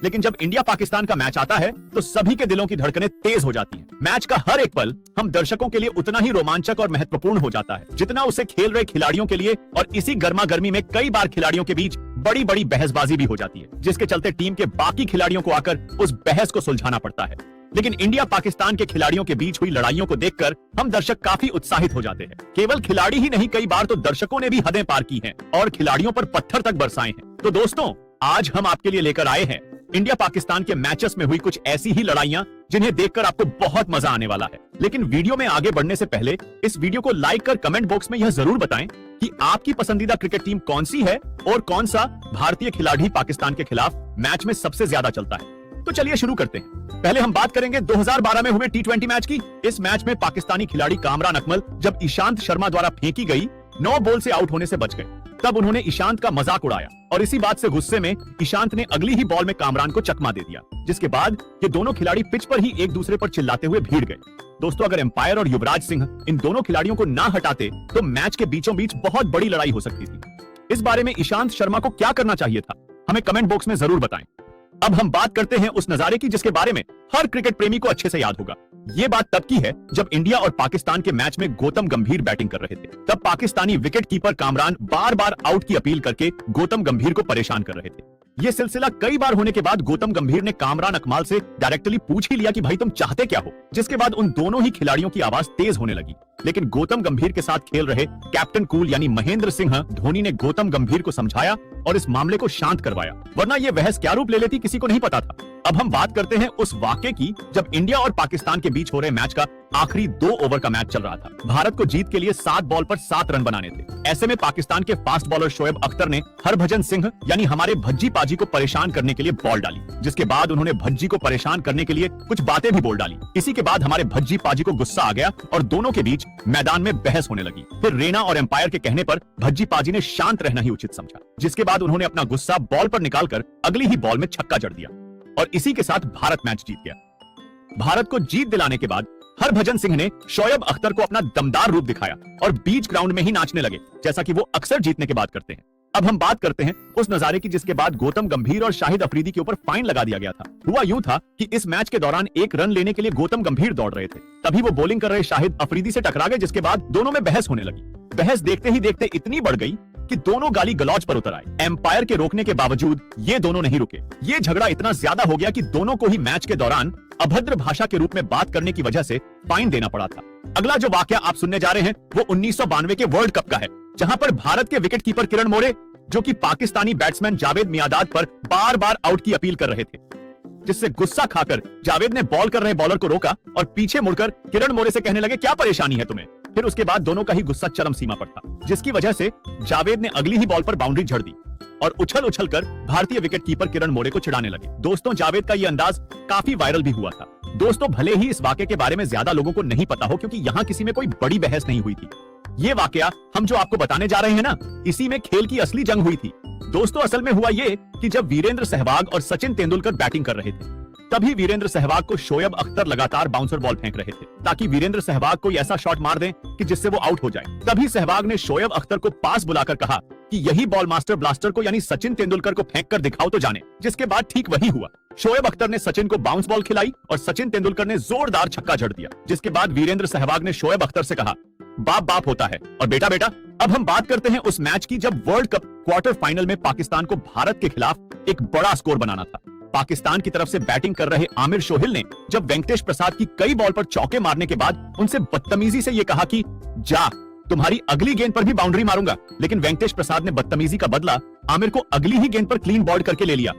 लेकिन जब इंडिया पाकिस्तान का मैच आता है तो सभी के दिलों की धड़कनें तेज हो जाती हैं। मैच का हर एक पल हम दर्शकों के लिए उतना ही रोमांचक और महत्वपूर्ण हो जाता है जितना उसे खेल रहे खिलाड़ियों के लिए। और इसी गर्मा गर्मी में कई बार खिलाड़ियों के बीच बड़ी बड़ी बहसबाजी भी हो जाती है, जिसके चलते टीम के बाकी खिलाड़ियों को आकर उस बहस को सुलझाना पड़ता है। लेकिन इंडिया पाकिस्तान के खिलाड़ियों के बीच हुई लड़ाइयों को देखकर हम दर्शक काफी उत्साहित हो जाते हैं। केवल खिलाड़ी ही नहीं, कई बार तो दर्शकों ने भी हदें पार की हैं और खिलाड़ियों पर पत्थर तक बरसाए हैं। तो दोस्तों, आज हम आपके लिए लेकर आए हैं इंडिया पाकिस्तान के मैचेस में हुई कुछ ऐसी ही लड़ाइयां जिन्हें देखकर आपको बहुत मजा आने वाला है। लेकिन वीडियो में आगे बढ़ने से पहले इस वीडियो को लाइक कर कमेंट बॉक्स में यह जरूर बताएं कि आपकी पसंदीदा क्रिकेट टीम कौन सी है और कौन सा भारतीय खिलाड़ी पाकिस्तान के खिलाफ मैच में सबसे ज्यादा चलता है। तो चलिए शुरू करते हैं। पहले हम बात करेंगे 2012 में हुए T20 मैच की। इस मैच में पाकिस्तानी खिलाड़ी कामरान अकमल जब ईशांत शर्मा द्वारा फेंकी गई 9 बॉल से आउट होने से बच गए, तब उन्होंने ईशांत का मजाक उड़ाया और इसी बात से गुस्से में ईशांत ने अगली ही बॉल में कामरान को चकमा दे दिया, जिसके बाद ये दोनों खिलाड़ी पिच पर ही एक दूसरे पर चिल्लाते हुए भीड़ गए। दोस्तों, अगर एम्पायर और युवराज सिंह इन दोनों खिलाड़ियों को ना हटाते तो मैच के बीचों बीच बहुत बड़ी लड़ाई हो सकती थी। इस बारे में ईशांत शर्मा को क्या करना चाहिए था, हमें कमेंट बॉक्स में जरूर बताएं। अब हम बात करते हैं उस नजारे की जिसके बारे में हर क्रिकेट प्रेमी को अच्छे से याद होगा। ये बात तब की है जब इंडिया और पाकिस्तान के मैच में गौतम गंभीर बैटिंग कर रहे थे। तब पाकिस्तानी विकेट कीपर कामरान बार बार आउट की अपील करके गौतम गंभीर को परेशान कर रहे थे। ये सिलसिला कई बार होने के बाद गौतम गंभीर ने कामरान अकमल से डायरेक्टली पूछ ही लिया कि भाई तुम चाहते क्या हो, जिसके बाद उन दोनों ही खिलाड़ियों की आवाज तेज होने लगी। लेकिन गौतम गंभीर के साथ खेल रहे कैप्टन कूल यानी महेंद्र सिंह धोनी ने गौतम गंभीर को समझाया और इस मामले को शांत करवाया, वरना यह बहस क्या रूप ले लेती किसी को नहीं पता था। अब हम बात करते हैं उस वाकये की जब इंडिया और पाकिस्तान के बीच हो रहे मैच का आखिरी 2 ओवर का मैच चल रहा था। भारत को जीत के लिए 7 बॉल पर 7 रन बनाने थे। ऐसे में पाकिस्तान के फास्ट बॉलर शोएब अख्तर ने हरभजन सिंह यानी हमारे भज्जी पाजी को परेशान करने के लिए बॉल डाली, जिसके बाद उन्होंने भज्जी को परेशान करने के लिए कुछ बातें भी बोल डाली। इसी के बाद हमारे भज्जी पाजी को गुस्सा आ गया और दोनों के बीच मैदान में बहस होने लगी। फिर रेना और एम्पायर के कहने पर भज्जी पाजी ने शांत रहना ही उचित समझा, जिसके बाद उन्होंने अपना गुस्सा बॉल पर निकालकर अगली ही बॉल में छक्का जड़ दिया और इसी के साथ भारत मैच जीत गया। भारत को जीत दिलाने के बाद हरभजन सिंह ने शोएब अख्तर को अपना दमदार रूप दिखाया और बीच ग्राउंड में ही नाचने लगे, जैसा कि वो अक्सर जीतने के बाद करते हैं। अब हम बात करते हैं उस नजारे की जिसके बाद गौतम गंभीर और शाहिद अफरीदी के ऊपर फाइन लगा दिया गया था। हुआ यूं था कि इस मैच के दौरान एक रन लेने के लिए गौतम गंभीर दौड़ रहे थे, तभी वो बॉलिंग कर रहे शाहिद अफरीदी से टकरा गए, जिसके बाद दोनों में बहस होने लगी। बहस देखते ही देखते इतनी बढ़ गई कि दोनों गाली गलौज पर उतर आए। एम्पायर के रोकने के बावजूद ये दोनों नहीं रुके। ये झगड़ा इतना ज्यादा हो गया कि दोनों को ही मैच के दौरान अभद्र भाषा के रूप में बात करने की वजह से फाइन देना पड़ा था। अगला जो वाकया आप सुनने जा रहे हैं वो 1992 के वर्ल्ड कप का है, जहां पर भारत के विकेट कीपर किरण मोरे जो कि पाकिस्तानी बैट्समैन जावेद मियादाद पर बार बार आउट की अपील कर रहे थे, जिससे गुस्सा खाकर जावेद ने बॉल कर रहे बॉलर को रोका और पीछे मुड़कर किरण मोरे से कहने लगे क्या परेशानी है तुम्हें। फिर उसके बाद दोनों का ही गुस्सा चरम सीमा पर था, जिसकी वजह से जावेद ने अगली ही बॉल पर बाउंड्री झड़ दी और उछल उछल कर भारतीय विकेट कीपर किरण मोरे को चिढ़ाने लगे। दोस्तों, जावेद का यह अंदाज काफी वायरल भी हुआ था। दोस्तों, भले ही इस वाकये के बारे में ज्यादा लोगों को नहीं पता हो क्योंकि यहाँ किसी में कोई बड़ी बहस नहीं हुई थी। ये वाकया हम जो आपको बताने जा रहे हैं ना, इसी में खेल की असली जंग हुई थी। दोस्तों, असल में हुआ ये कि जब वीरेंद्र सहवाग और सचिन तेंदुलकर बैटिंग कर रहे थे, तभी वीरेंद्र सहवाग को शोएब अख्तर लगातार बाउंसर बॉल फेंक रहे थे ताकि वीरेंद्र सहवाग कोई ऐसा शॉट मार दें कि जिससे वो आउट हो जाए। तभी सहवाग ने शोएब अख्तर को पास बुलाकर कहा कि यही बॉल मास्टर ब्लास्टर को यानी सचिन तेंदुलकर को फेंक कर दिखाओ तो जाने, जिसके बाद ठीक वही हुआ। शोएब अख्तर ने सचिन को बाउंस बॉल खिलाई और सचिन तेंदुलकर ने जोरदार छक्का जड़ दिया, जिसके बाद वीरेंद्र सहवाग ने शोएब अख्तर से कहा बाप बाप होता है और बेटा बेटा। अब हम बात करते हैं उस मैच की जब वर्ल्ड कप क्वार्टर फाइनल में पाकिस्तान को भारत के खिलाफ एक बड़ा स्कोर बनाना था। पाकिस्तान की तरफ से बैटिंग कर रहे आमिर शोहिल ने जब वेंकटेश प्रसाद की कई बॉल पर चौके मारने के बाद उनसे बदतमीजी से यह कहा कि जा तुम्हारी अगली गेंद पर भी बाउंड्री मारूंगा, लेकिन वेंकटेश प्रसाद ने बदतमीजी का बदला आमिर को अगली ही गेंद पर क्लीन बॉल्ड करके ले लिया।